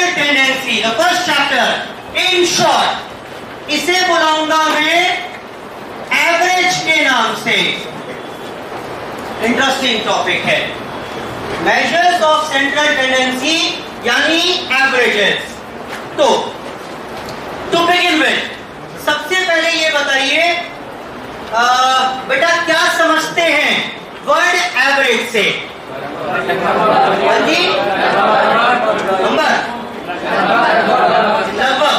Central tendency, the first chapter. In short इसे बुलाऊंगा मैं average के नाम से। इंटरेस्टिंग टॉपिक है, मेजर्स ऑफ सेंट्रल टेंडेंसी यानी एवरेजेस। तो बिगिन विद, सबसे पहले ये बताइए बेटा क्या समझते हैं वर्ड एवरेज से? हाँ जी, नंबर, लगभग।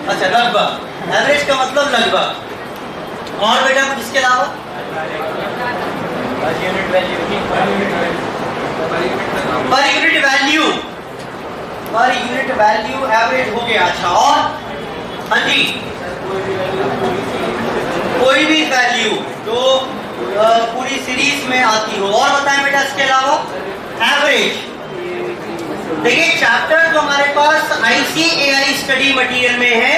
अच्छा, लगभग, एवरेज का मतलब लगभग। और बेटा इसके अलावा per unit value, per unit value average हो गया। अच्छा, और हाँ जी, कोई भी वैल्यू जो पूरी सीरीज में आती हो। और बताएं बेटा इसके अलावा एवरेज। देखिए चैप्टर जो हमारे पास ICAI स्टडी मटेरियल में है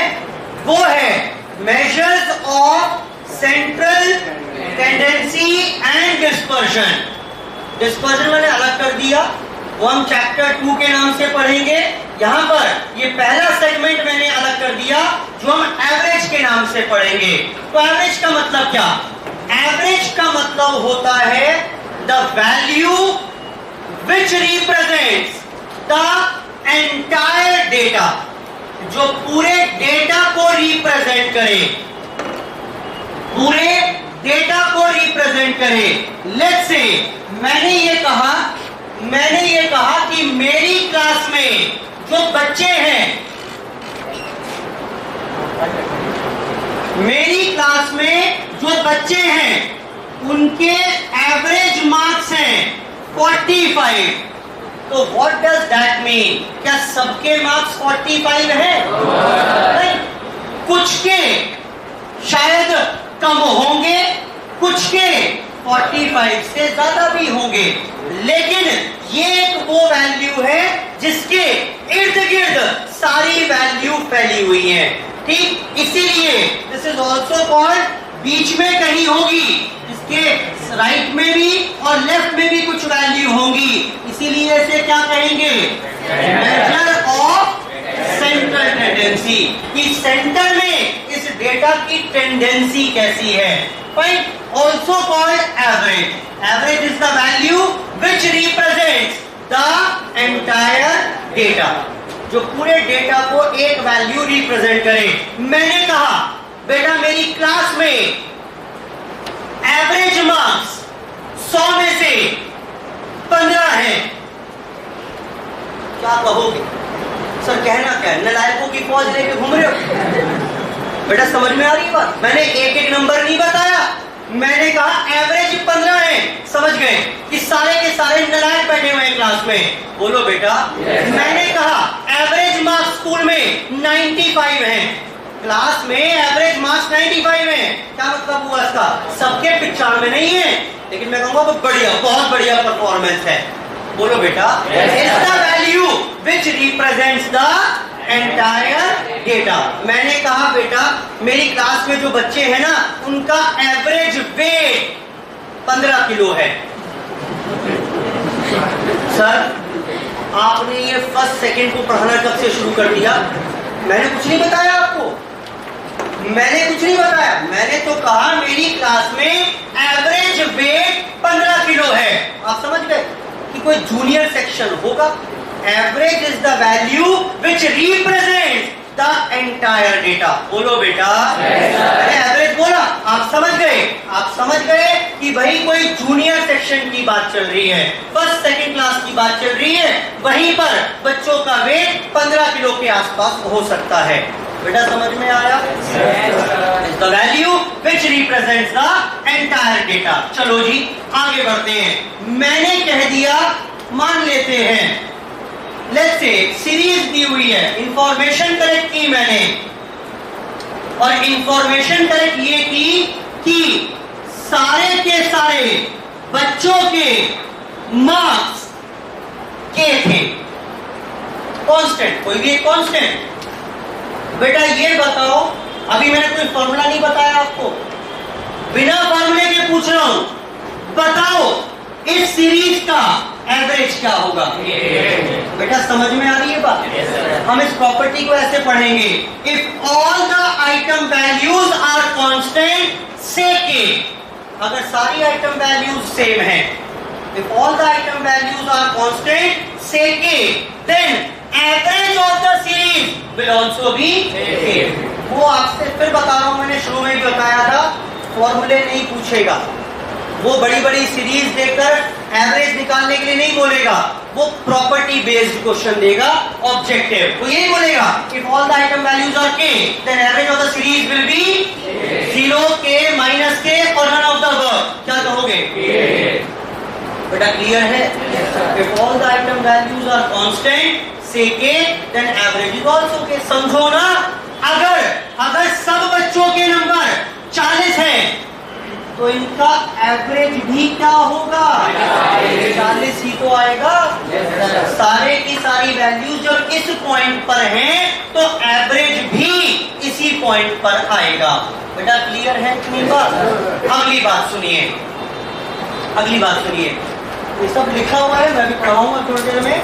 वो है measures of central tendency and dispersion. Dispersion मैंने अलग कर दिया, वो हम चैप्टर 2 के नाम से पढ़ेंगे। यहां पर ये पहला सेगमेंट मैंने अलग कर दिया जो हम एवरेज के नाम से पढ़ेंगे। तो एवरेज का मतलब क्या? एवरेज का मतलब होता है the value which represents the entire data, जो पूरे डेटा को रिप्रेजेंट करे, पूरे डेटा को रिप्रेजेंट करे। लेट्स से मैंने ये कहा कि मेरी क्लास में जो बच्चे हैं, मेरी क्लास में जो बच्चे हैं उनके एवरेज मार्क्स हैं 45। तो व्हाट डज दैट मीन? क्या सबके मार्क्स 45 है? नहीं, कुछ के शायद कम होंगे, कुछ के 45 से ज्यादा भी होंगे, लेकिन ये एक वो वैल्यू है जिसके इर्द गिर्द सारी वैल्यू फैली हुई है। ठीक, इसीलिए दिस इज ऑल्सो कॉल्ड, बीच में कहीं होगी, इसके राइट में भी और लेफ्ट में भी कुछ वैल्यू होंगी, इसीलिए इसे क्या कहेंगे? मेजर ऑफ सेंट्रल टेंडेंसी, कि सेंटर में इस डेटा की टेंडेंसी कैसी है। Fine, also called average. Average is the value which represents the entire data, जो पूरे डेटा को एक वैल्यू रिप्रेजेंट करे। मैंने कहा बेटा मेरी क्लास में एवरेज मार्क्स 100 में से 15 है, क्या कहोगे? सर कहना क्या है, नलायकों की फौज लेके घूम रहे हो? बेटा समझ में आ रही है बात? मैंने एक एक नंबर नहीं बताया, मैंने कहा एवरेज 15 है। समझ गए कि सारे के सारे नलायक बैठे हुए हैं क्लास में? बोलो बेटा। मैंने कहा एवरेज मार्क्स स्कूल में 95 है, क्लास में एवरेज मार्क्स 95 है, क्या मतलब हुआ इसका? सबके 95 नहीं है, लेकिन मैं कहूंगा वो बढ़िया, बहुत बढ़िया परफॉर्मेंस है। बोलो बेटा। Is the value which represents the entire data. मैंने कहा बेटा मेरी क्लास में जो बच्चे हैं ना उनका एवरेज वेट 15 किलो है। सर आपने ये फर्स्ट सेकंड को पढ़ाना कब से शुरू कर दिया? मैंने कुछ नहीं बताया आपको, मैंने कुछ नहीं बताया, मैंने तो कहा मेरी क्लास में एवरेज वेट 15 किलो है। आप समझ गए कि कोई जूनियर सेक्शन होगा। Average is the value which represents the entire data. बोलो बेटा। मैंने एवरेज बोला, आप समझ गए, आप समझ गए कि भाई कोई जूनियर सेक्शन की बात चल रही है, फर्स्ट सेकंड क्लास की बात चल रही है, वहीं पर बच्चों का वेट 15 किलो के आसपास हो सकता है। बेटा समझ में आया? Is the value which represents the entire data. चलो जी आगे बढ़ते हैं। मैंने कह दिया, मान लेते हैं लेट्स से सीरीज दी हुई है, इंफॉर्मेशन कलेक्ट की मैंने, और इंफॉर्मेशन कलेक्ट ये की कि सारे के सारे बच्चों के मार्क्स के थे कांस्टेंट, कोई भी एक कांस्टेंट। बेटा ये बताओ, अभी मैंने कोई फॉर्मूला नहीं बताया आपको, बिना फॉर्मूले के पूछ रहा हूं, बताओ इस सीरीज का एवरेज क्या होगा? बेटा समझ में आ रही है बात? हम इस प्रॉपर्टी को ऐसे पढ़ेंगे, if all the item values are constant say k, अगर सारी आइटम वैल्यूज सेम है, if all the item values are constant say k, then average of the series will also be k. वो आपसे फिर बता रहा हूं, मैंने शुरू में भी बताया था, फॉर्मूले नहीं पूछेगा, वो बड़ी बड़ी सीरीज देकर एवरेज निकालने के लिए नहीं बोलेगा, वो प्रॉपर्टी बेस्ड क्वेश्चन देगा, ऑब्जेक्टिव। वो यही बोलेगा if all the item values are K, then average of the series will be 0 K minus के और नन ऑफ द अबव। क्या कहोगे? बेटा क्लियर है? If all the item values are constant say k, then average is also के। समझो ना, अगर सब बच्चों के नंबर 40 है तो इनका एवरेज भी क्या होगा? 40 ही तो आएगा। सारे की सारी वैल्यूज जब इस पॉइंट पर हैं तो एवरेज भी इसी पॉइंट पर आएगा। बेटा क्लियर है इतनी बात? अगली बात सुनिए, ये सब लिखा हुआ है, मैं भी पढ़ाऊंगा थोड़ी देर में,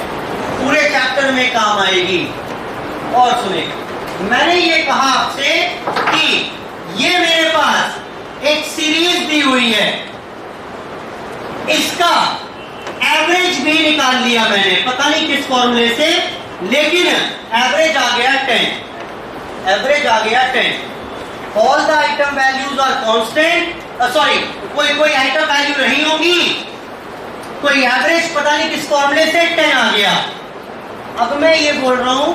पूरे चैप्टर में काम आएगी। और सुनिए, मैंने ये कहा आपसे कि ये मेरे पास एक सीरीज दी हुई है, इसका एवरेज भी निकाल लिया मैंने, पता नहीं किस फॉर्मूले से, लेकिन एवरेज आ गया 10। All the item values are constant, sorry कोई आइटम वैल्यू नहीं होगी, कोई एवरेज पता नहीं किस फॉर्मूले से 10 आ गया। अब मैं ये बोल रहा हूं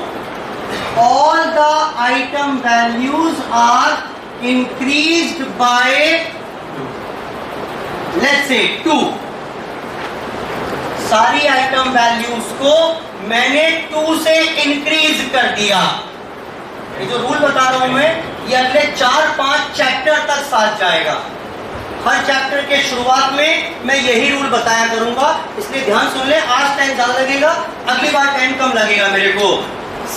all the item values are increased by let's say 2, सारी आइटम वैल्यूज को मैंने 2 से इंक्रीज कर दिया। ये जो रूल बता रहा हूं मैं, ये अगले 4-5 चैप्टर तक साथ जाएगा। हर चैप्टर के शुरुआत में मैं यही रूल बताया करूंगा, इसलिए ध्यान सुन ले। आज टाइम ज्यादा लगेगा, अगली बार टाइम कम लगेगा मेरे को।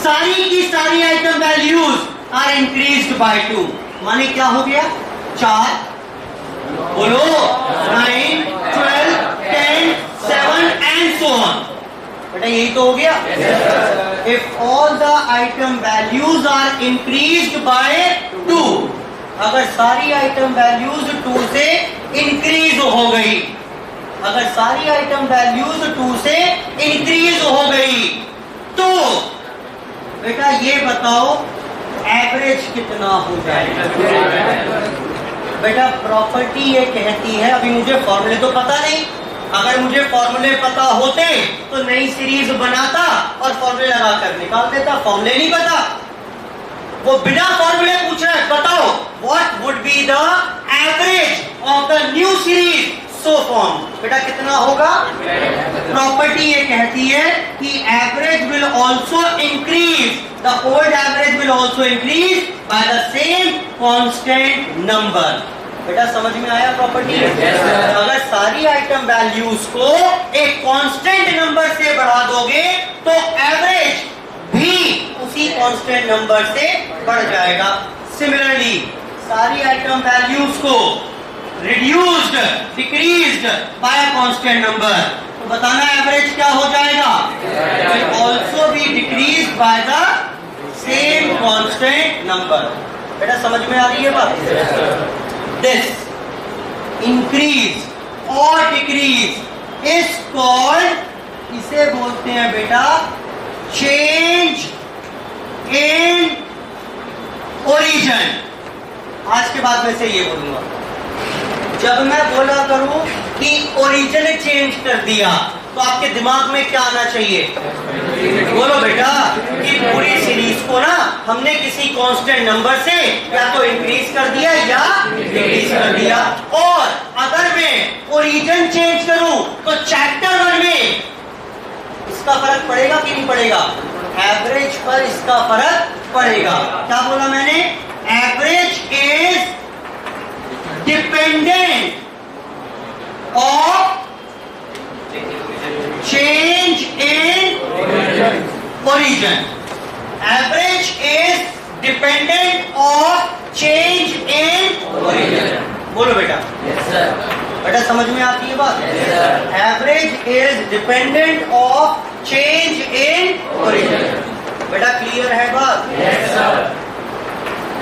सारी की सारी item values are increased by 2, माने क्या हो गया? 4, बोलो, 9, 12, 10, 7 एंड सो ऑन। बेटा यही तो हो गया। If all the item values are increased by 2, अगर सारी आइटम वैल्यूज 2 से इंक्रीज हो गई, अगर सारी आइटम वैल्यूज 2 से इंक्रीज हो गई, तो बेटा ये बताओ एवरेज कितना हो जाएगा? बेटा प्रॉपर्टी ये कहती है, अभी मुझे फॉर्मूले तो पता नहीं, अगर मुझे फॉर्मूले पता होते तो नई सीरीज बनाता और फॉर्मूले लगाकर निकाल देता। फॉर्मूले नहीं पता, वो बिना फॉर्मूले पूछ रहा है, बताओ what would be the average of the new series so form. बेटा कितना होगा? प्रॉपर्टी ये कहती है कि average will also increase, the old average will also increase by the same constant number. बेटा समझ में आया प्रॉपर्टी? अगर सारी आइटम वैल्यूज को एक कांस्टेंट नंबर से बढ़ा दोगे तो एवरेज भी उसी कांस्टेंट नंबर से बढ़ जाएगा। सिमिलरली सारी आइटम वैल्यूज को reduced, decreased bye a constant number, तो बताना एवरेज क्या हो जाएगा? Will also B decreased bye the same constant number. बेटा समझ में आ रही है बात? दिस इंक्रीज और डिक्रीज इज कॉल्ड, इसे बोलते हैं बेटा चेंज इन ओरिजिन। आज के बाद में से ये बोलूंगा, जब मैं बोला करूं कि ओरिजिन चेंज कर दिया तो आपके दिमाग में क्या आना चाहिए? बोलो बेटा कि पूरी सीरीज को ना हमने किसी कांस्टेंट नंबर से या तो इंक्रीज कर दिया या डिक्रीज कर दिया। और अगर मैं ओरिजिन चेंज करूं तो चैप्टर 1 में इसका फर्क पड़ेगा कि नहीं पड़ेगा? एवरेज पर इसका फर्क पड़ेगा। क्या बोला मैंने? Average is dependent of change in origin. Average is dependent of change in origin. बोलो बेटा। yes, sir. बेटा समझ में आती है बात? yes, sir. Average is dependent of change in origin. बेटा क्लियर है बात? Yes sir.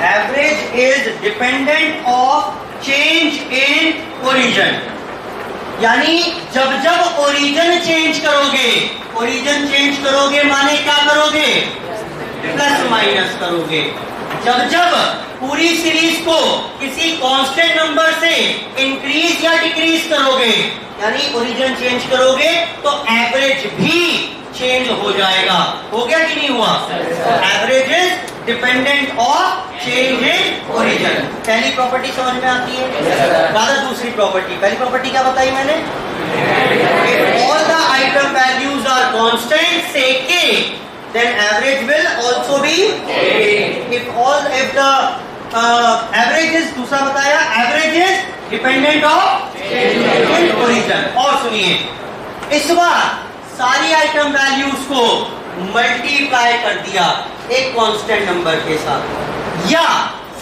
Average is dependent of change in origin, यानी जब जब ओरिजिन चेंज करोगे, ओरिजिन चेंज करोगे माने क्या करोगे? प्लस माइनस करोगे। जब जब पूरी सीरीज को किसी कांस्टेंट नंबर से इंक्रीज या डिक्रीज करोगे, यानी ओरिजिन चेंज करोगे, तो एवरेज भी चेंज हो जाएगा। हो गया कि नहीं हुआ? Average is dependent of change in origin. पहली प्रॉपर्टी समझ में आती है? दादा दूसरी प्रॉपर्टी, पहली प्रॉपर्टी क्या बताई मैंने? If all the item values are constant, say k, then average will also be k. If the average is, दूसरा बताया, average is dependent of change in origin। और सुनिए, इस बार सारी आइटम वैल्यूज को मल्टीप्लाई कर दिया एक कांस्टेंट नंबर के साथ, या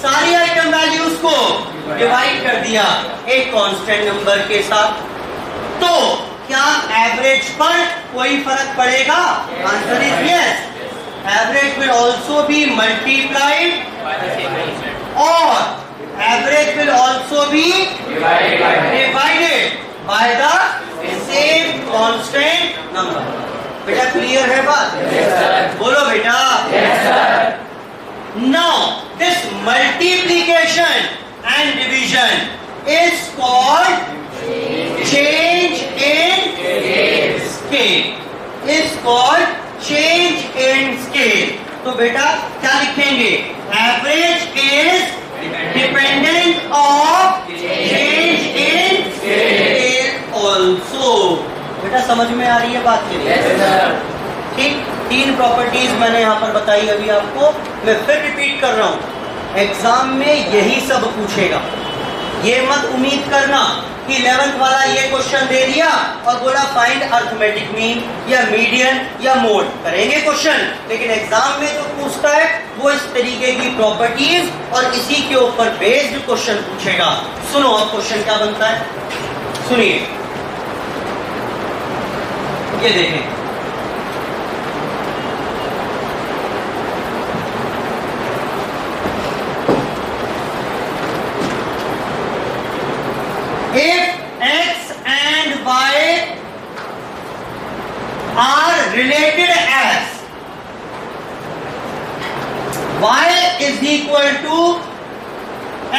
सारी आइटम वैल्यूज को डिवाइड कर दिया एक कांस्टेंट नंबर के साथ, तो क्या एवरेज पर कोई फर्क पड़ेगा? Answer is yes. Average will also be multiplied और average will also be divided by the same constant number. बेटा क्लियर है बात? yes, बोलो बेटा। Now this multiplication and division is called change in scale, is called change in scale। तो बेटा क्या लिखेंगे? Average is dependent of change in scale also. बेटा समझ में आ रही है बात के लिए? ठीक, तीन प्रॉपर्टीज मैंने यहाँ पर बताई अभी आपको, मैं फिर रिपीट कर रहा हूँ, एग्जाम में यही सब पूछेगा। ये मत उम्मीद करना कि 11th वाला ये क्वेश्चन दे दिया और बोला फाइंड अर्थमेटिक मीन या मीडियन या मोड। करेंगे क्वेश्चन, लेकिन एग्जाम में जो पूछता है वो इस तरीके की प्रॉपर्टीज और इसी के ऊपर बेस्ड क्वेश्चन पूछेगा। सुनो अब क्वेश्चन क्या बनता है, सुनिए, ये देखें, if x and y are related as y is equal to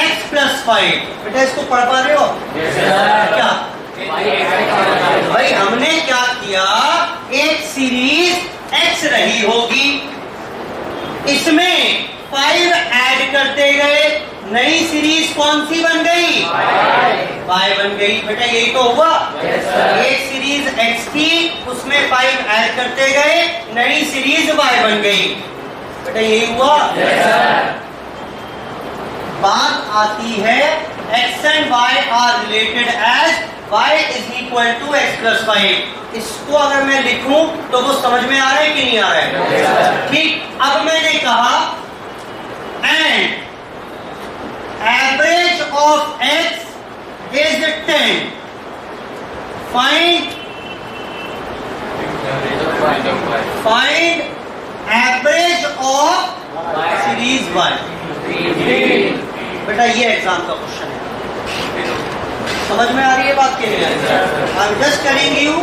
x plus 5। बेटा इसको पढ़ पा रहे हो? yes, क्या भाई हमने क्या किया, एक सीरीज x रही होगी, इसमें 5 ऐड करते गए, नई सीरीज कौन सी बन गई? y बन गई। बेटा यही तो हुआ। yes, एक सीरीज x थी, उसमें 5 ऐड करते गए, नई सीरीज y बन गई। बेटा यही हुआ। yes, बात आती है x and y are related as y is equal to x plus 5। इसको अगर मैं लिखूं तो वो समझ में आ रहा है कि नहीं आ रहा है? ठीक, अब मैंने कहा and average of x is 10, find average of series y। बेटा ये एग्जाम का क्वेश्चन है, समझ में आ रही है बात के लिए? I am just telling you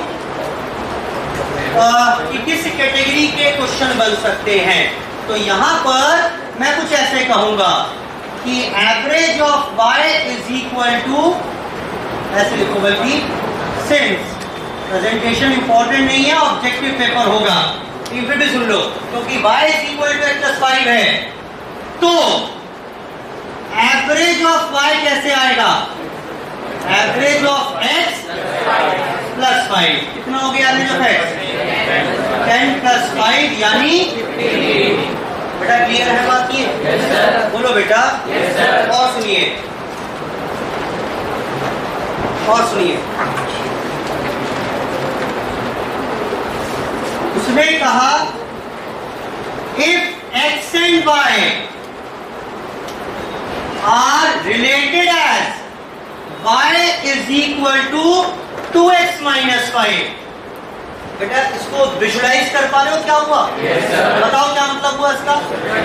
कि किस कैटेगरी के क्वेश्चन बन सकते हैं। तो यहाँ पर मैं कुछ ऐसे कहूंगा कि average of y is equal to, ऐसे लिखो, बल्कि सिंस प्रेजेंटेशन इंपॉर्टेंट नहीं है, ऑब्जेक्टिव पेपर होगा, फिर भी सुन लो, क्योंकि y is equal to x plus 5 है, तो एवरेज ऑफ y कैसे आएगा? एवरेज ऑफ x प्लस 5 कितना हो गया? एवरेज ऑफ x 10 प्लस 5 यानी 15। बेटा क्लियर है बात की? yes, बोलो बेटा। yes, और सुनिए, और सुनिए, उसने कहा if x and y are related as y is equal to 2x minus 5। बेटा इसको विजुलाइज कर पा रहे हो क्या हुआ? yes, बताओ क्या मतलब हुआ का?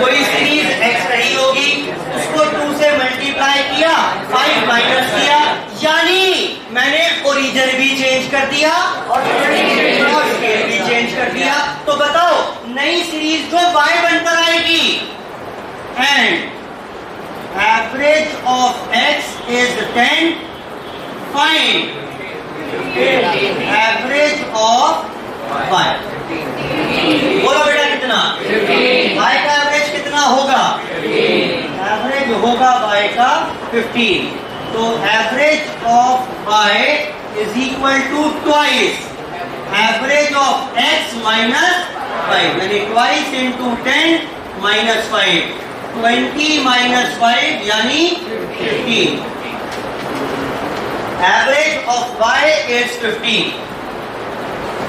कोई सीरीज x रही होगी, उसको 2 से मल्टीप्लाई किया, 5 माइनस किया, यानी मैंने ओरिजिन भी चेंज कर दिया और स्केल भी चेंज कर दिया। तो बताओ नई सीरीज जो y बनकर आएगी, and average of x is 10, find average of y। बोलो बेटा कितना? y का एवरेज कितना होगा? एवरेज होगा y का 15। तो average of y is equal to twice average of x minus 5, यानी ट्वाइस इंटू 10 माइनस 5, 20 माइनस 5 यानी 15। Average of y is 15।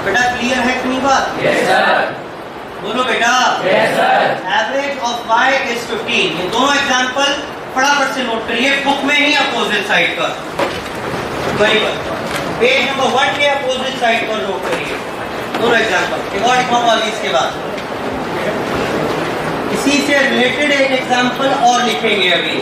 बेटा क्लियर है इतनी बात? Yes sir. बोलो बेटा। Yes sir. Average of y is 15। ये दोनों एग्जांपल फटाफट से नोट करिए, बुक में ही अपोजिट साइड पर, वेरी गुड, पेज नंबर 1 के अपोजिट साइड पर नोट करिए दोनों एग्जांपल। एक और लिखवाऊंगा अभी इसके बाद, इसी से रिलेटेड एक एग्जांपल और लिखेंगे अभी।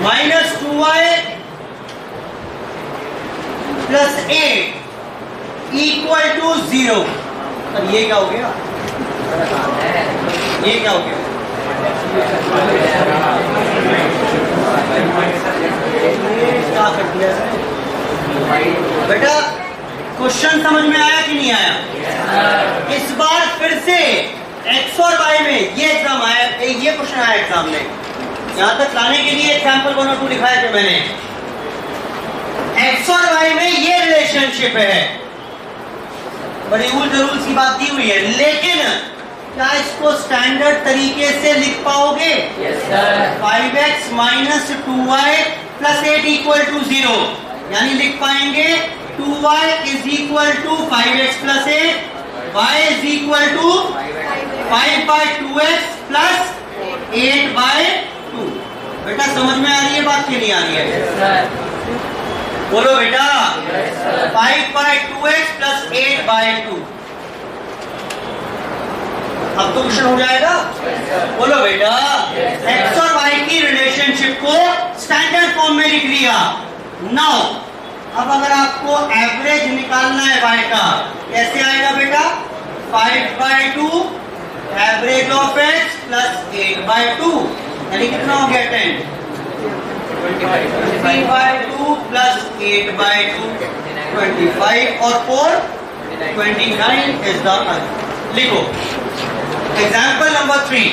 Minus 2y plus 8 equal to 0। अब ये क्या हो गया? ये क्या हो गया? क्या कर दिया? बेटा क्वेश्चन समझ में आया कि नहीं आया? इस बार फिर से x और y में ये एग्जाम आया, ये क्वेश्चन आया एग्जाम में। यहां तक लाने के लिए एग्जाम्पल 1 और 2 लिखाए थे मैंने। x और y में ये रिलेशनशिप है, बड़ी उल जरूर सी बात दी हुई है, लेकिन क्या इसको स्टैंडर्ड तरीके से लिख पाओगे? 5x minus 2y plus 8 equal to 0, यानी लिख पाएंगे 2y is equal to 5x plus 8, y is equal to 5/2x plus 8/2। बेटा समझ में आ रही है बात कि नहीं आ रही है? बोलो बेटा। 5/2x plus 8/2। अब तो क्वेश्चन हो जाएगा। बोलो बेटा। x और y की रिलेशनशिप को स्टैंडर्ड फॉर्म में लिख लिया। नाउ अब अगर आपको एवरेज निकालना है y का, कैसे आएगा बेटा? 5/2 एवरेज ऑफ x प्लस 8/2, यानी कितना हो गया? 10। 3/2 प्लस 8/2 25 और 4 29 इज द आंसर। लिखो एग्जाम्पल नंबर 3।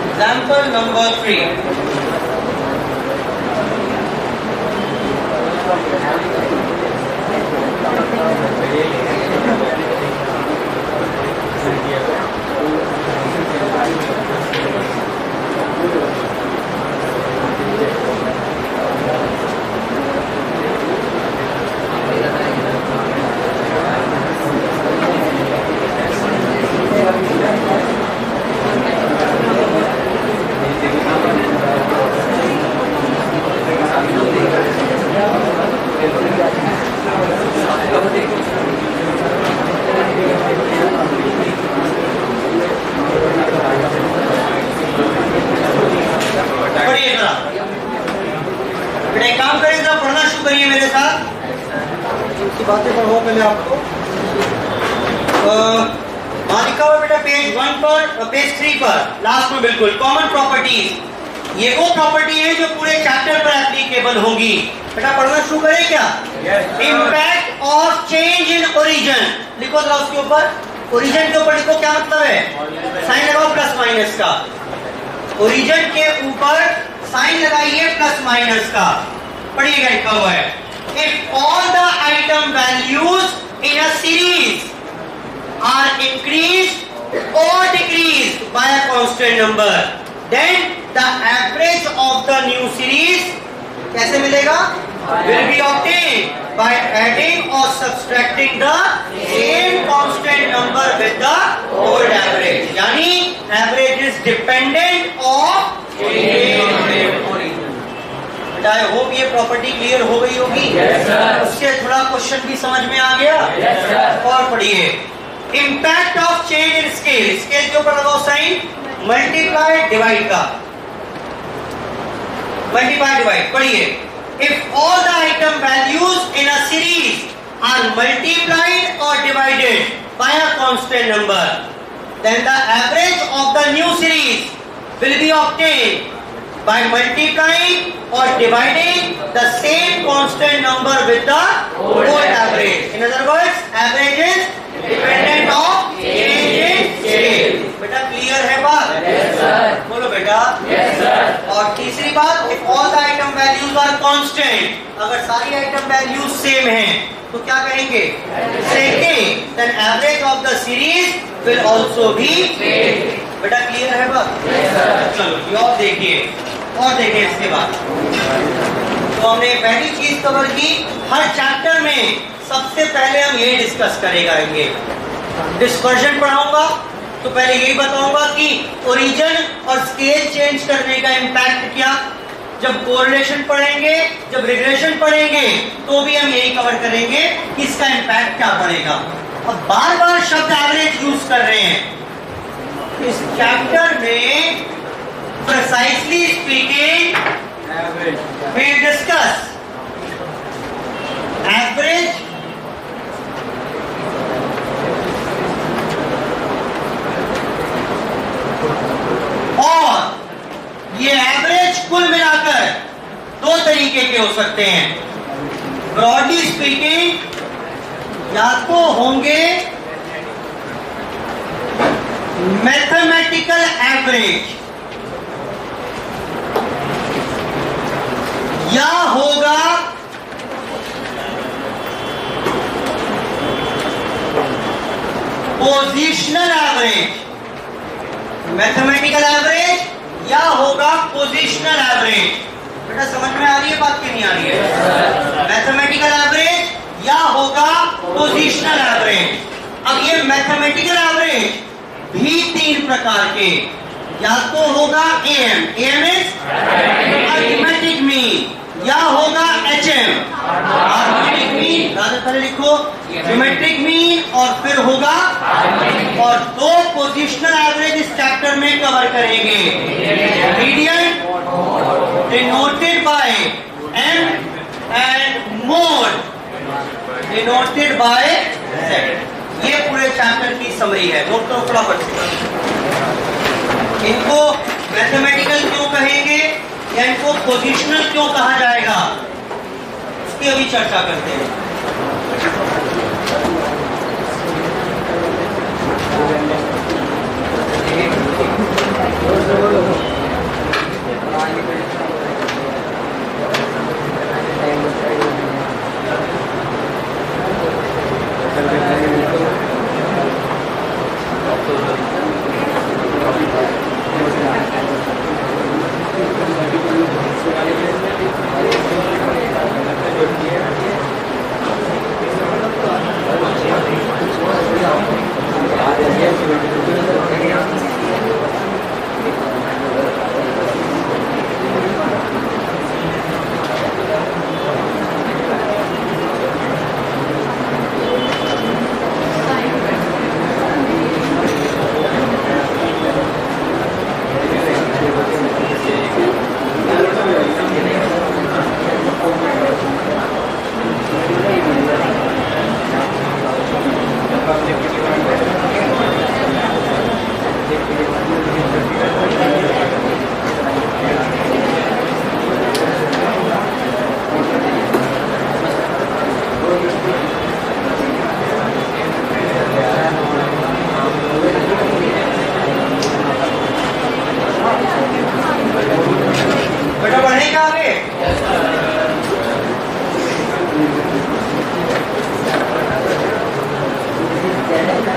Example number 3। बातें पढ़ो पहले आपको। लिखा हुआ बेटा पेज 1 पर, पेज 3 पर लास्ट में बिल्कुल कॉमन प्रॉपर्टीज। ये वो प्रॉपर्टी है जो पूरे चैप्टर पर एप्लीकेबल होगी। बेटा पढ़ना शुरू करें क्या? Impact of change in origin. लिखो जरा उसके ऊपर, ओरिजिन के ऊपर लिखो क्या मतलब है? साइन लगाओ प्लस माइनस का। ओरिजिन के ऊपर साइन लगाइए प्लस माइनस का। पढ़िएगा लिखा हुआ है if all the item values in a series are increased or decreased by a constant number, then the average of the new series कैसे मिलेगा? Will be obtained by adding or subtracting the same constant number with the old average. यानी average is dependent of origin. I hope ये property clear हो गई होगी। उससे थोड़ा question भी समझ में आ गया। और पढ़िए impact of change in scale. Scale के ऊपर लगाओ साइन, मल्टीप्लाई डिवाइड का, मल्टीप्लाई डिवाइड। पढ़िए if all the item values in a series are multiplied और divided by a constant number, then the average of the new series will be obtained by multiplying or dividing the same constant number with the old average. In other words, average is dependent of change in scale. बेटा clear है बात? Yes sir. बोलो बेटा। Yes sir. और तीसरी बात, if all the item values are constant, अगर सारी आइटम वैल्यूज सेम हैं तो क्या कहेंगे? Same. Then average of the series will also be same. बेटा क्लियर है बात? Yes sir. चलो ये और देखिए, और देखिए इसके बाद तो हमने पहली चीज कवर की। हर चैप्टर में सबसे पहले हम ये डिस्कस करेंगे। डिस्पर्जन पढ़ाऊंगा तो पहले यही बताऊंगा कि ओरिजिन और स्केल चेंज करने का इम्पैक्ट क्या। जब कोरिलेशन पढ़ेंगे, जब रिग्रेशन पढ़ेंगे तो भी हम यही कवर करेंगे कि इसका इम्पैक्ट क्या पड़ेगा। अब बार बार शब्द एवरेज यूज कर रहे हैं इस चैप्टर में। Precisely speaking, we discuss average और ये एवरेज कुल मिलाकर दो तरीके के हो सकते हैं। ब्रॉडली स्पीकिंग या तो होंगे मैथमेटिकल एवरेज या होगा पोजिशनल एवरेज। मैथमेटिकल एवरेज या होगा पोजिशनल एवरेज। बेटा समझ में आ रही है बात कि नहीं आ रही है? मैथमेटिकल एवरेज या होगा पोजिशनल एवरेज। अब ये मैथमेटिकल एवरेज भी तीन प्रकार के, या तो होगा M, M is arithmetic mean, या होगा एचएम अरिथमेटिक मीन, पहले लिखो ज्योमेट्रिक मीन, और फिर होगा, और दो पोजिशनल एवरेज इस चैप्टर में कवर करेंगे। Median denoted by M and mode denoted by Z. ये पूरे चैप्टर की समरी है। नोट करो फटाफट। इनको मैथमेटिकल क्यों कहेंगे या इनको पोजिशनल क्यों कहा जाएगा, इसकी अभी चर्चा करते हैं।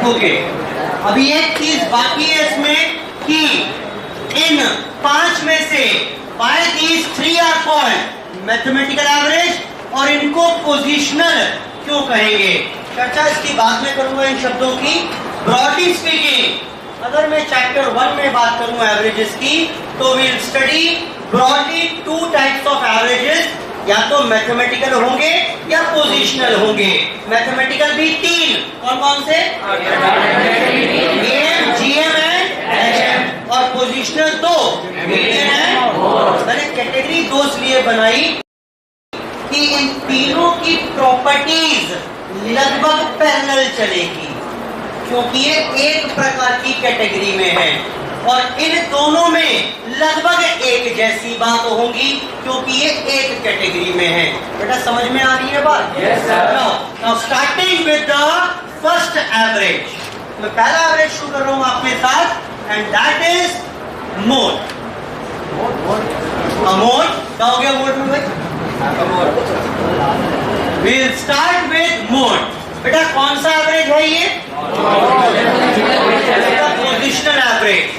ओके, अभी एक चीज बाकी है इसमें कि इन पांच में से by these three are called mathematical average, और इनको पोजिशनल क्यों कहेंगे, चर्चा इसकी बाद में करूंगा इन शब्दों की। ब्रॉडली स्पीकिंग, अगर मैं चैप्टर 1 में बात करूं एवरेजेस की, तो will study broadly two types of averages, या तो मैथमेटिकल होंगे या पोजिशनल होंगे। मैथमेटिकल भी तीन, कौन कौन से? एम, जीएम एंड एचएम, और पोजिशनल दो, मीडियन एंड। मैंने कैटेगरी दो इसलिए बनाई कि इन तीनों की प्रॉपर्टीज लगभग पैरेलल चलेगी, क्योंकि ये एक प्रकार की कैटेगरी में है, और इन दोनों में लगभग एक जैसी बात होगी, क्योंकि ये एक कैटेगरी में है। बेटा समझ में आ रही है बात? Yes, sir. Now starting with the first average, मैं पहला एवरेज शुरू कर रहा हूँ आपके साथ, and that is mode। Mode क्या हो गया? मोड में भाई we'll start with mode। बेटा कौन सा एवरेज है ये? Positional average.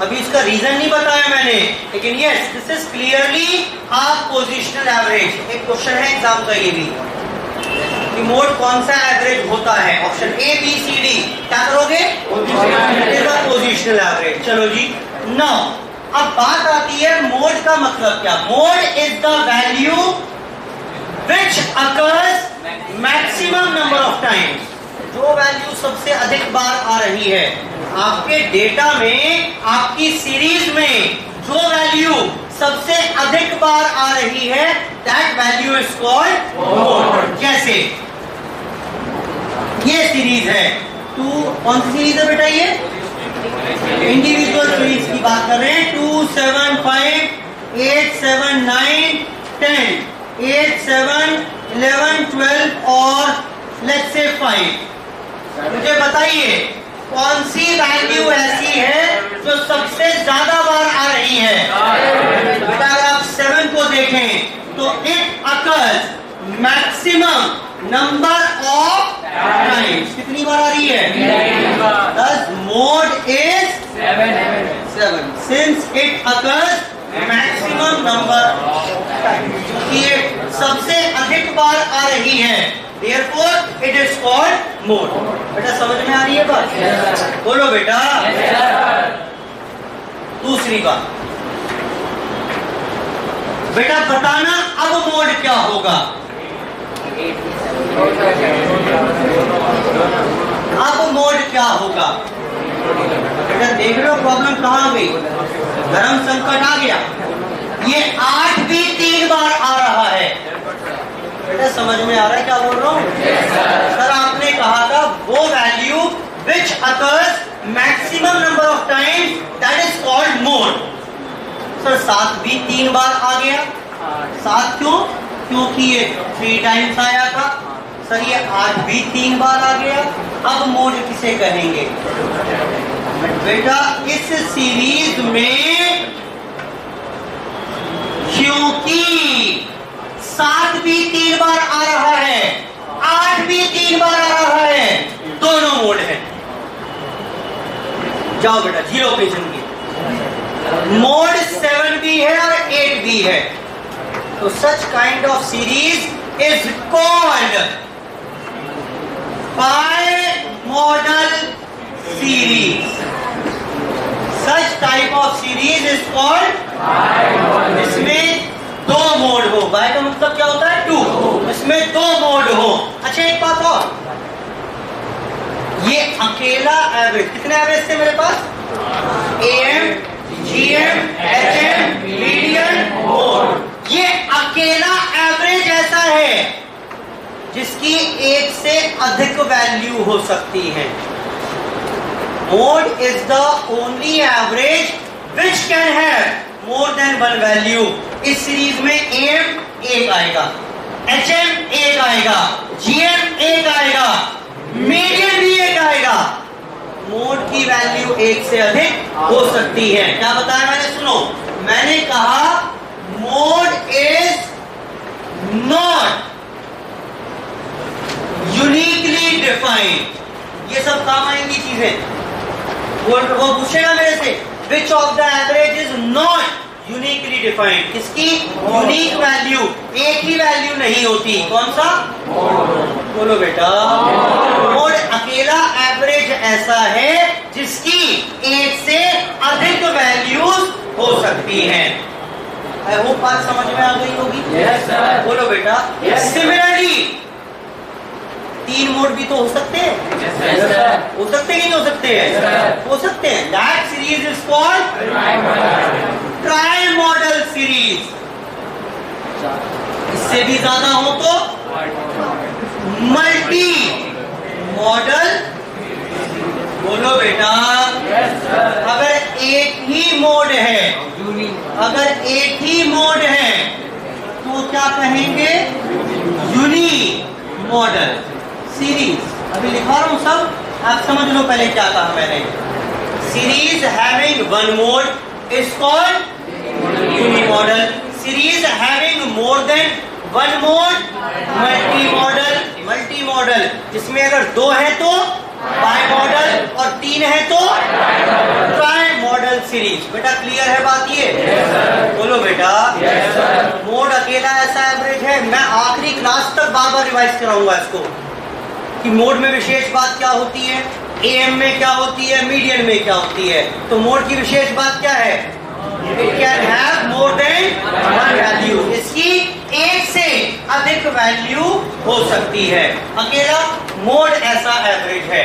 अभी इसका रीजन नहीं बताया मैंने, लेकिन yes this is clearly a positional average. एक क्वेश्चन है एग्जाम का ये भी कि मोड कौन सा एवरेज होता है, option A B C D, क्या करोगे? Positional average. चलो जी, नाउ अब बात आती है मोड का मतलब क्या। Mode is the value which occurs maximum number of times, जो वैल्यू सबसे अधिक बार आ रही है आपके डेटा में, आपकी सीरीज में जो वैल्यू सबसे अधिक बार आ रही है, that value is called mode. जैसे ये सीरीज है, तू कौन सी सीरीज है बेटा? ये इंडिविजुअल सीरीज की बात कर रहे हैं। 2, 7, 5, 8, 7, 9, 10, 8, 7, 11, 12 और लेट्स से 5। मुझे बताइए कौन सी वैल्यू ऐसी है जो सबसे ज्यादा बार आ रही है? बेटा अगर आप 7 को देखें तो it occurs maximum number of times. कितनी बार आ रही है? Thus mode is 7 since it occurs maximum number of times। क्योंकि ये सबसे अधिक बार आ रही है, therefore it is called mode। बेटा समझ में आ रही है बात? बोलो बेटा। दूसरी बात बेटा बताना अब मोड क्या होगा? अब मोड क्या होगा? बेटा देख रहे हो प्रॉब्लम कहां गई? धर्म संकट आ गया। ये 8 भी 3 बार आ रहा है। बेटा समझ में आ रहा है क्या बोल रहा हूँ? सर आपने कहा था वो value which occurs maximum number of times that is called mode. Sir 7 भी 3 बार आ गया। 7 क्यों? क्योंकि ये 3 टाइम्स आया था। सर ये 8 भी 3 बार आ गया। अब मोड किसे कहेंगे? बेटा इस सीरीज में क्योंकि 7 भी 3 बार आ रहा है, 8 भी 3 बार आ रहा है, दोनों मोड है। जाओ बेटा जीरो पे की मोड 7 भी है और 8 भी है। तो such kind of series is called bimodal series. Such type of series is called, इसमें 2 मोड हो। बाय का मतलब क्या होता है? 2। इसमें 2 मोड हो। अच्छा एक बात और, ये अकेला एवरेज, कितने एवरेज थे मेरे पास? AM, GM, HM, median, mode. ये अकेला एवरेज ऐसा है जिसकी एक से अधिक वैल्यू हो सकती है। Mode is the only average which can have more than 1 value. इस सीरीज में AM 1 आएगा, HM 1 आएगा, GM 1 आएगा, मीडियन भी 1 आएगा। मोड की वैल्यू 1 से अधिक हो सकती है। क्या बताया मैंने? सुनो, मैंने कहा mode is not uniquely defined. ये सब काम आएंगी चीजें। वो पूछेगा मेरे से which of the average is not uniquely defined. किसकी यूनिक वैल्यू? एक ही वैल्यू नहीं होती। कौन सा? बोलो बेटा। मोड अकेला एवरेज ऐसा है जिसकी एक से अधिक वैल्यूज हो सकती हैं। आई होप बात समझ में आ गई होगी। yes, बोलो बेटा। सिमिलरली 3 मोड भी तो हो सकते हैं। yes, हो सकते हैं कि नहीं हो सकते हैं? yes, हो सकते हैं। That series is called try model series. इससे भी ज्यादा हो तो मल्टी मॉडल। बोलो बेटा। yes, अगर एक ही मोड है, अगर एक ही मोड है तो क्या कहेंगे? Unimodal series. अभी लिखा रहा हूं सब, आप समझ लो पहले क्या कहा मैंने। Series having 1 mode is called unimodal. Series having more than 1 mode multimodal. Multimodal जिसमें अगर 2 है तो बाई मॉडल और 3 है तो ट्राई मॉडल सीरीज। बेटा क्लियर है बात ये? yes, बोलो बेटा। yes, मोड अकेला ऐसा एवरेज है। मैं आखिरी क्लास तक बार बार रिवाइज कराऊंगा इसको कि मोड में विशेष बात क्या होती है, AM में क्या होती है, मीडियन में क्या होती है। तो मोड की विशेष बात क्या है? It can have more than 1 value. इसकी एक से अधिक वैल्यू हो सकती है। अकेला मोड ऐसा एवरेज है।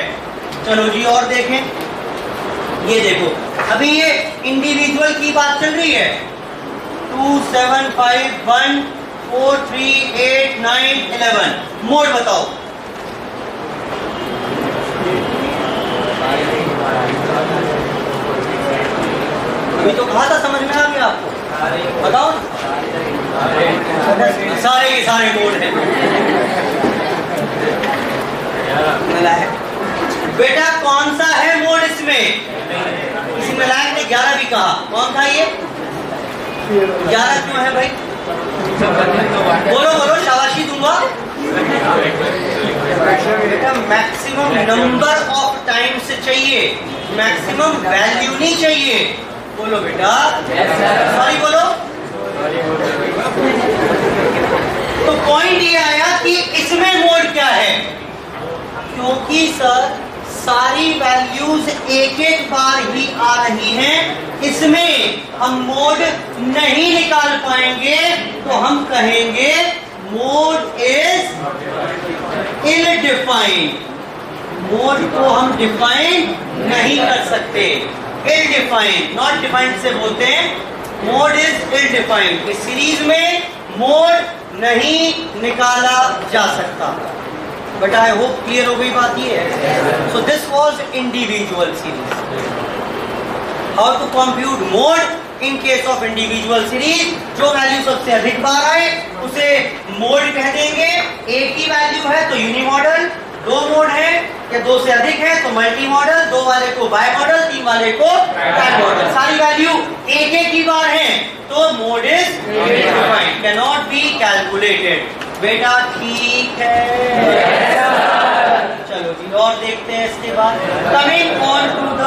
चलो जी और देखें। ये देखो अभी ये इंडिविजुअल की बात चल रही है। 2, 7, 5, 1, 4, 3, 8, 9, 11। मोड बताओ। अभी तो कहा था, समझ में आ गया आपको? बताओ। सारे के सारे मोड हैं। बेटा कौन सा है मोड इसमें? किसी नालायक ने 11 भी कहा। कौन था ये? 11 क्यों है भाई? बोलो बोलो, शाबाशी दूंगा। बेटा मैक्सिमम नंबर ऑफ टाइम से चाहिए, मैक्सिमम वैल्यू नहीं चाहिए। बोलो बेटा, सॉरी बोलो। तो पॉइंट ये आया कि इसमें मोड क्या है, क्योंकि सर सारी वैल्यूज एक एक बार ही आ रही हैं, इसमें हम मोड नहीं निकाल पाएंगे, तो हम कहेंगे mode is ill defined. Mode को हम डिफाइन नहीं कर सकते। इल डिफाइंड, नॉट डिफाइंड से बोलते हैं मोड इज इल डिफाइंड। इस सीरीज में मोड नहीं निकाला जा सकता। बट आई होप क्लियर हो गई बात ये है। So this was individual series. How to compute mode in case of individual series? जो वैल्यू सबसे अधिक बार आए उसे मोड कह देंगे। एक ही वैल्यू है तो यूनिमॉडल, दो मोड है या दो से अधिक है तो मल्टी मॉडल, दो वाले को बाय मॉडल, तीन वाले को ट्राई मॉडल। सारी वैल्यू एक एक ही बार है तो mode is defined, can not be calculated. बेटा ठीक है। चलो जी और देखते हैं इसके बाद। कमिंग ऑन टू द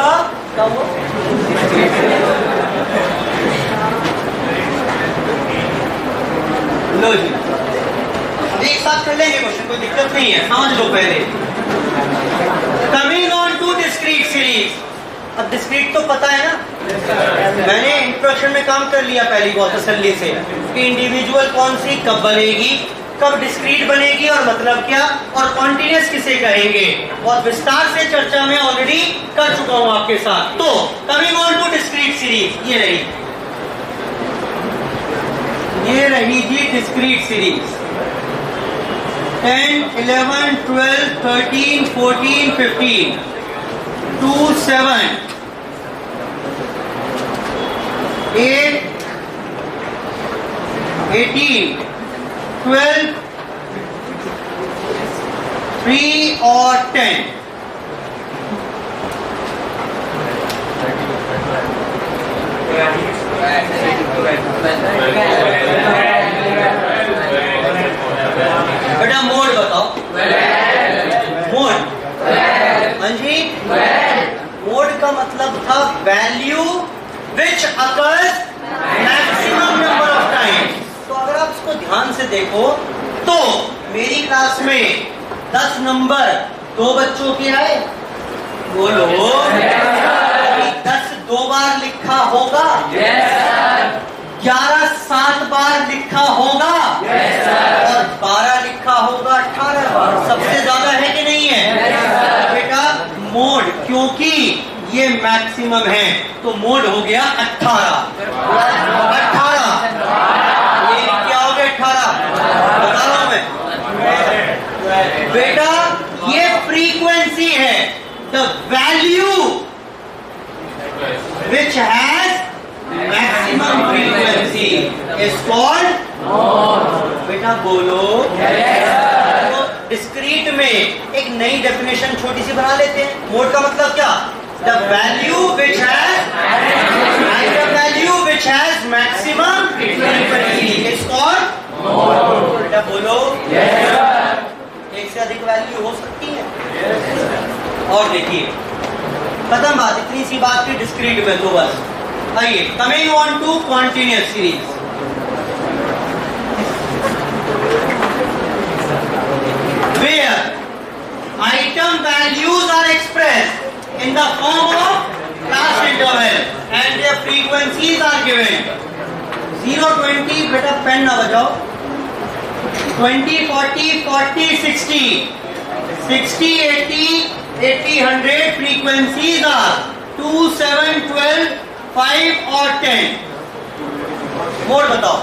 लो जी, एक साथ कर लेंगे क्वेश्चन, कोई दिक्कत नहीं है, समझ लो पहले। Coming on to discrete series. अब डिस्क्रीट तो पता है ना, मैंने इंट्रोडक्शन में काम कर लिया पहली बहुत तसल्ली से कि इंडिविजुअल कौन सी कब बनेगी, कब डिस्क्रीट बनेगी और मतलब क्या, और कॉन्टिन्यूअस किसे कहेंगे, बहुत विस्तार से चर्चा में ऑलरेडी कर चुका हूं आपके साथ। तो coming on to discrete series, ये रही जी डिस्क्रीट सीरीज। 10, 11, 12, 13, 14, 15, 2, 7, 8, 18, 12, 3 और 10। बेटा मोड बताओ। मोड, हाँ जी, मोड का मतलब था value which occurs maximum number of time. तो अगर आप इसको ध्यान से देखो तो मेरी क्लास में 10 नंबर 2 बच्चों के आए। बोलो 10 2 बार लिखा होगा, 11 7 बार लिखा होगा, और 12 लिखा होगा 18 बार। सबसे ज्यादा है कि नहीं है बेटा मोड, क्योंकि ये मैक्सिमम है तो मोड हो गया 18। ये क्या हो गया 18? बता रहा हूं मैं बेटा, ये फ्रीक्वेंसी है। The value which has maximum frequency is called बेटा बोलो। तो डिस्क्रीट में एक नई डेफिनेशन छोटी सी बना लेते हैं। मोड का मतलब क्या? The value which has maximum frequency is called mode. बेटा बोलो। एक से अधिक वैल्यू हो सकती है। और देखिए खत्म बात, इतनी सी बात थी डिस्क्रीट में तो बस। आइए coming on to continuous series. Where item values are expressed in the form of class interval and their frequencies are given. 0, 20 बेटा पेन ना बजाओ। 20, 40, 40, 60, 60, 80, 80, 100 frequencies are 2, 7, 12, 5 और 10। मोड बताओ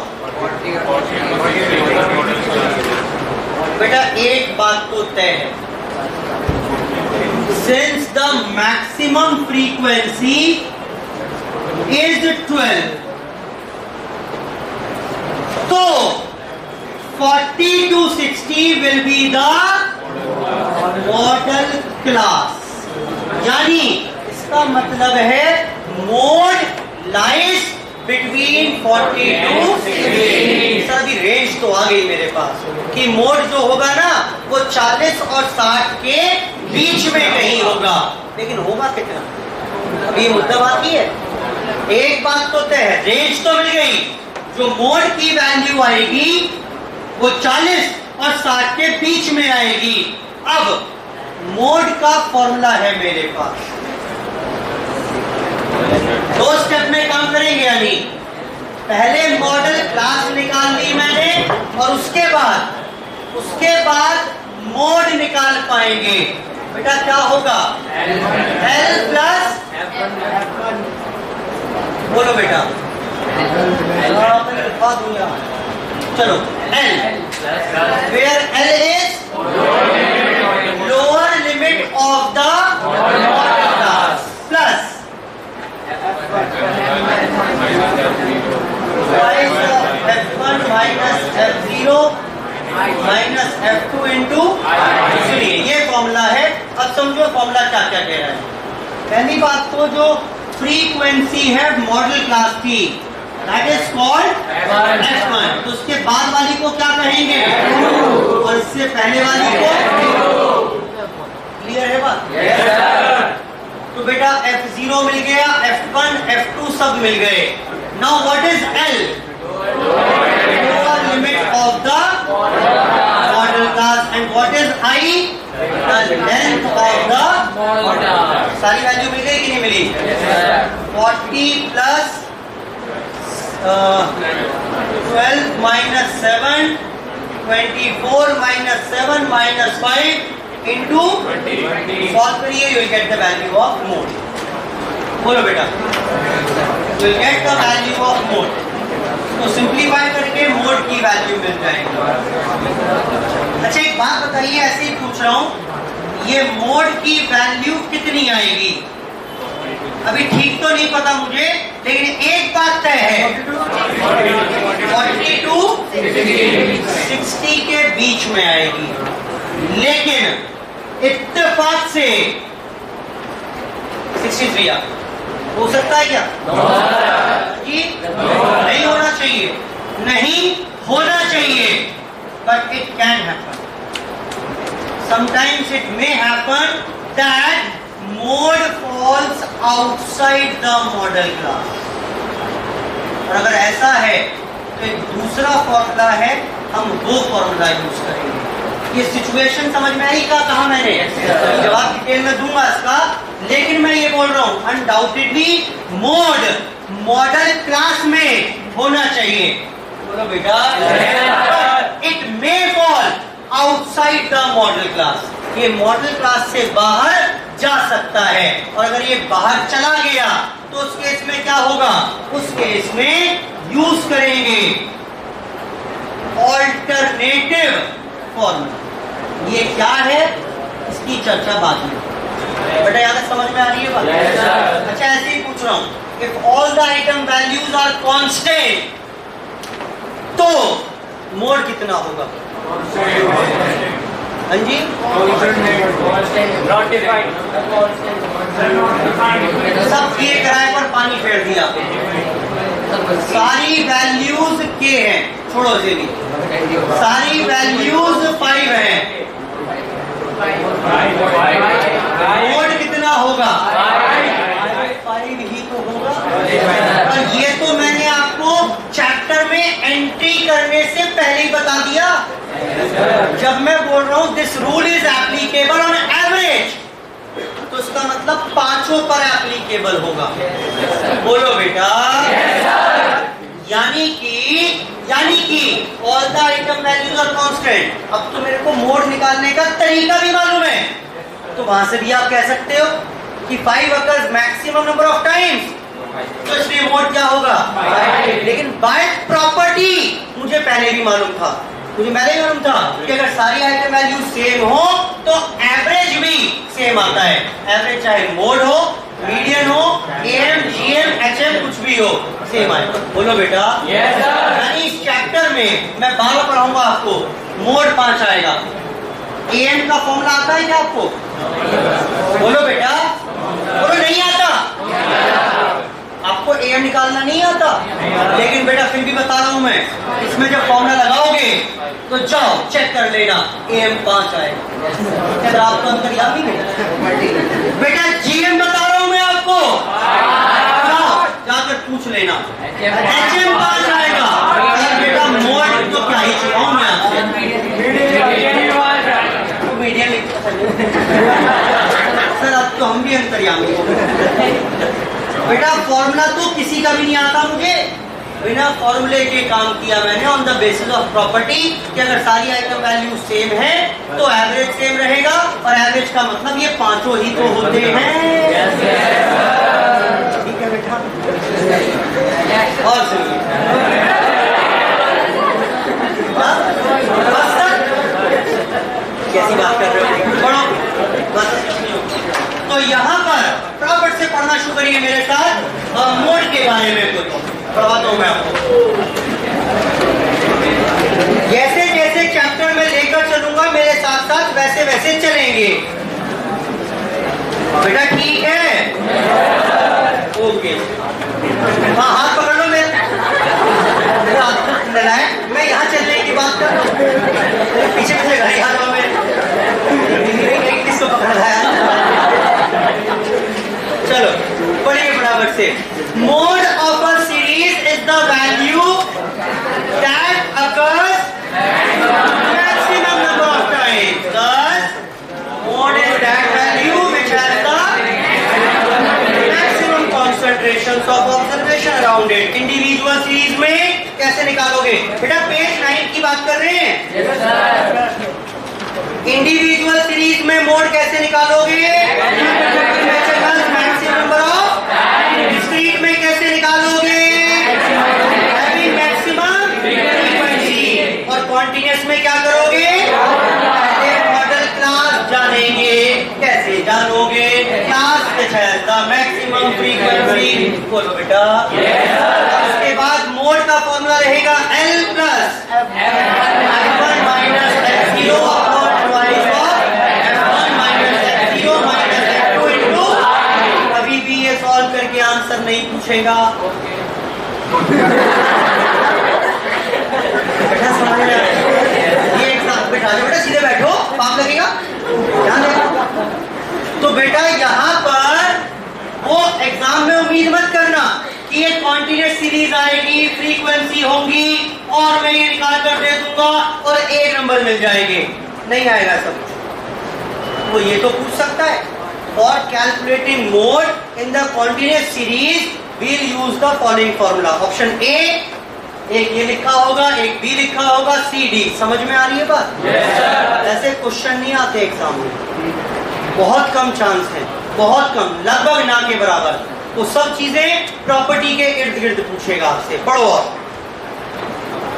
बेटा। एक बात तो तय है, since the maximum frequency is 12. तो 40 to 60 will be the model class. यानी इसका मतलब है mode lies between 40 to 60. Sir अभी रेंज तो आ गई मेरे पास कि मोड जो होगा ना वो 40 और 60 के बीच में कहीं होगा, लेकिन होगा कितना अभी मुद्दा बाकी है। एक बात तो तय है, रेंज तो मिल गई, जो मोड की वैल्यू आएगी वो 40 और 60 के बीच में आएगी। अब मोड का फॉर्मूला है मेरे पास, 2 स्टेप में काम करेंगे। यानी पहले मॉडल क्लास निकाल ली मैंने और उसके बाद मोड निकाल पाएंगे। बेटा क्या होगा? L प्लस बोलो बेटा, चलो L, where L is lower limit of the model class, plus F1 minus F0 minus F2 into. सुनिए ये फॉर्मूला है। अब समझो फॉर्मूला क्या क्या कह रहा है। पहली बात तो जो फ्रीक्वेंसी है मॉडल क्लास की, दैट इज कॉल्ड F1। तो उसके बाद वाली को क्या कहेंगे? और इससे पहले वाली को। क्लियर है बात? तो बेटा F0 मिल गया, F1 F2 सब मिल गए। Now what is L? limit of the model class, and what is I? The length of the model। सारी वैल्यू मिल गई कि नहीं मिली? 40 plus 12 minus 7, 24 minus 7 minus 5 into 20। Solve करिए, you will get the value of mode. बोलो बेटा, you will get the value of mode. तो सिंप्लीफाई करके मोड की वैल्यू मिल जाएगी। अच्छा एक बात बताइए, ऐसे ही पूछ रहा हूं, ये मोड की वैल्यू कितनी आएगी? अभी ठीक तो नहीं पता मुझे, लेकिन एक बात तय है, 40 to 60 के बीच में आएगी। लेकिन इत्तेफाक से 63 आ हो सकता है क्या? जी नहीं होना चाहिए, नहीं होना चाहिए, but it can happen. Sometimes it may happen that mode falls outside the modal class. और अगर ऐसा है तो एक दूसरा फॉर्मूला है, हम वो फॉर्मूला यूज करेंगे। ये सिचुएशन समझ में आई का कहा मैंने? जवाब डिटेल में दूंगा इसका, लेकिन मैं ये बोल रहा हूं अनडाउटेडली मोड मॉडल क्लास में होना चाहिए। बोलो बेटा, it may fall outside the modal class. ये मॉडल क्लास से बाहर जा सकता है, और अगर ये बाहर चला गया तो उस केस में क्या होगा? उस केस में यूज करेंगे ऑल्टरनेटिव फॉर्मूला। ये क्या है इसकी चर्चा बाद में। बेटा यहाँ तक समझ में आ रही है बात? अच्छा ऐसे ही पूछ रहा हूँ, if all the item values are constant तो मोड कितना होगा? हाँ जी, सब के किराए पर पानी फेर दिया। सारी वैल्यूज के हैं, छोड़ो से भी, सारी वैल्यूज 5 हैं। मोड कितना होगा? 5 ही तो होगा। और ये तो मैंने आपको चैप्टर में एंट्री करने से पहले ही बता दिया। जब मैं बोल रहा हूं this rule is applicable on average, तो इसका मतलब 5 पर एप्लीकेबल होगा। बोलो बेटा, यानी कि all the item values are constant. अब तो मेरे को मोड निकालने का तरीका भी मालूम है, तो वहां से भी आप कह सकते हो कि 5 occurs maximum number of times, तो इसलिए मोड क्या होगा? लेकिन बाय प्रॉपर्टी मुझे पहले भी मालूम था मुझे पहले ही मालूम था कि अगर सारी आइटम वैल्यू सेम हो तो एवरेज भी सेम आता है। एवरेज चाहे मोड हो, मीडियन हो, एम, जीएम, एचएम कुछ भी हो, सेम आएगा। बोलो बेटा। Yes sir. यानी इस चैप्टर में मैं बार पढ़ाऊंगा आपको, मोड 5 आएगा। एम का फॉर्मूला आता है क्या आपको? बोलो बेटा। बोलो नहीं आता। आपको एम निकालना नहीं आता, लेकिन बेटा फिर भी बता रहा हूं मैं, इसमें जब फॉर्मूला लगाओगे तो जाओ चेक कर लेना, एम 5 आएगा। क्या आपको अंतर याद नहीं है? बेटा जीएम बता रहा हूं मैं आपको, जाओ जाकर पूछ लेना, एचएम 5 आएगा। बेटा मोड तो क्या ही चुकाऊं मैं आपसे, मीडियम सर। अब तो हम भी अंतर्यामी हो। बेटा फॉर्मूला तो किसी का भी नहीं आता मुझे, बिना फॉर्मूले के काम किया मैंने on the basis of property कि अगर सारी आइटम वैल्यू सेम है तो एवरेज सेम रहेगा, और एवरेज का मतलब ये पांचों ही तो होते हैं। ठीक है बेटा। और सुनिए, बस तक कैसी बात कर रहे हो, पढ़ो बस। तो यहाँ पर फटाफट से पढ़ना शुरू करिए मेरे साथ मोड के बारे में कुछ पढ़ाता हूं मैं आपको। जैसे जैसे चैप्टर में लेकर चलूंगा मेरे साथ साथ वैसे वैसे चलेंगे। बेटा ठीक है? ओके। हाँ हाथ पकड़ लो मेरे। मैं यहाँ चलने की बात कर रहा हूँ, पीछे पीछे गाड़ी आ रहा हूँ मैं, किसको पकड़ रहा है? चलो पढ़िए बराबर से। Mode of a series is the value that occurs maximum number of times. Thus, mode is that value which has the maximum concentrations of observation around it. Individual series में कैसे निकालोगे? बेटा पेज 9 की बात कर रहे हैं। yes, sir. इंडिविजुअल सीरीज में मोड कैसे निकालोगे? Maximum number of. डिस्क्रीट में कैसे निकालोगे? Having maximum frequency. और कॉन्टिन्यूअस में क्या करोगे? मॉडल क्लास जानेंगे। कैसे जानोगे? Class which has the maximum frequency। बोलो बेटा। उसके बाद मोड का फॉर्मूला रहेगा L plus F1 minus F0 upon twice of F1 minus F0 minus F2 into. अभी भी ये सॉल्व करके आंसर नहीं पूछेगा। बेटा समझ में ये एक साथ बैठा जाओ, बेटा सीधे बैठो, पाप लगेगा, ध्यान देना। तो बेटा यहाँ पर वो एग्जाम में उम्मीद मत करना कि ये कॉन्टिन्यूअस सीरीज आएगी, फ्रीक्वेंसी होंगी और मैं ये निकाल कर दे दूंगा और 1 नंबर मिल जाएंगे। नहीं आएगा सब। वो ये तो पूछ सकता है, for calculating mode in the continuous series we'll use the following formula। Option A, एक ये लिखा होगा, एक बी लिखा होगा, सी डी। समझ में आ रही है बात? yes, ऐसे क्वेश्चन नहीं आते एग्जाम में, बहुत कम चांस है, बहुत कम, लगभग ना के बराबर। वो सब चीजें प्रॉपर्टी के इर्द गिर्द पूछेगा आपसे। पढ़ो और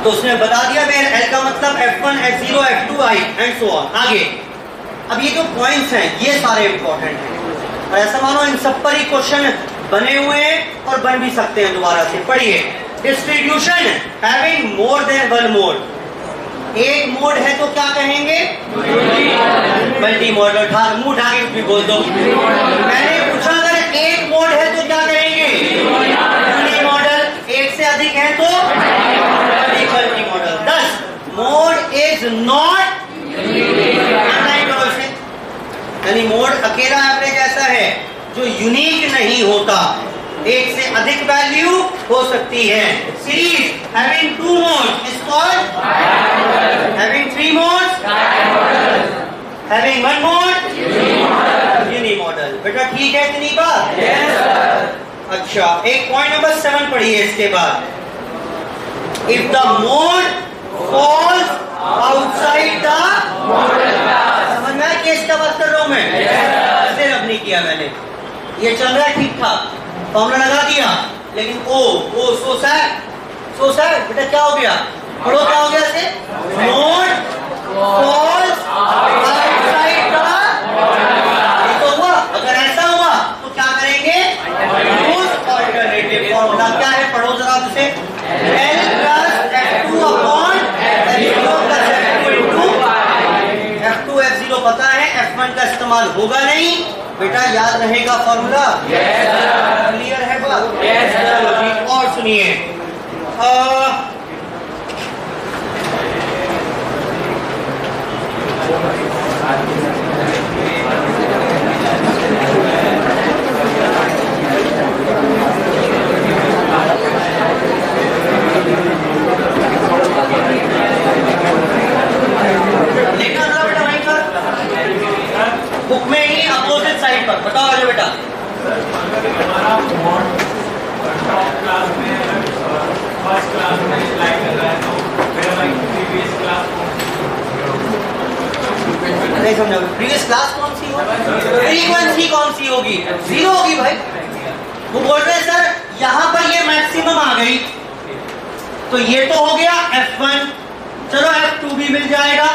तो उसने बता दिया मेरे एल का मतलब F1, F0, F2, I and so on. आगे अब ये जो पॉइंट्स हैं ये सारे इंपॉर्टेंट हैं, और ऐसा मानो इन सब पर ही क्वेश्चन बने हुए हैं और बन भी सकते हैं दोबारा से। पढ़िए, distribution having more then one mod. एक मोड है तो क्या कहेंगे? Multi modal. मुंह ढाके भी बोल दो। मैंने पूछा अगर एक मोड है तो क्या कहेंगे? Unimodal. एक से अधिक है तो multimodal. 10 mode is not यानी मोड अकेला एवरेज ऐसा है जो यूनिक नहीं होता, एक से अधिक वैल्यू हो सकती है। Series having 2 modes is called having 3 modes having 1 mode unimodal. बेटा ठीक है इतनी बात? yes, अच्छा, एक पॉइंट नंबर 7 पढ़िए इसके बाद। If the mode falls outside the modal class. समझ में केस का बात कर रहा हूं मैं? ऐसे रब नहीं किया मैंने, ये चल रहा है ठीक ठाक, फॉर्मूला लगा दिया, लेकिन ओ सो सैड बेटा क्या हो गया? पढ़ो क्या हो गया इसे, नोट फॉल्स आउटसाइड द, ये तो हुआ। अगर ऐसा हुआ तो क्या करेंगे, यूज ऑल्टरनेटिव फॉर्मूला। क्या है, पढ़ो जरा उसे, L plus F2 upon F0 plus F2 into F2 F0 पता है, F1 का इस्तेमाल होगा नहीं बेटा, याद रहेगा फॉर्मूला। क्लियर है बात? चलो जी, और सुनिए, देखना जरा बेटा वहीं पर बुक में ही अपोजिट साइड पर, बताओ आगे बेटा। टॉप क्लास में फर्स्ट क्लास में अप्लाई कर रहा है तो मेरा लाइक प्रीवियस क्लास नहीं समझा, प्रीवियस क्लास कौन सी होगी, फ्रीक्वेंसी कौन सी होगी, जीरो होगी भाई। वो बोल रहे हैं सर यहां पर ये मैक्सिमम आ गई तो ये तो हो गया F1, चलो F2 भी मिल जाएगा,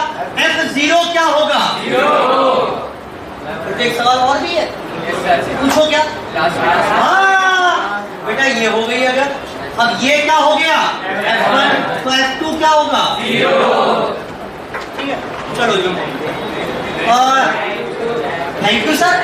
F0 क्या होगा, तो एक सवाल और भी है, पूछो क्या। हाँ बेटा ये हो गई, अगर अब ये क्या हो गया F1 तो F2 क्या होगा, ठीक है। चलो जी, और थैंक यू सर।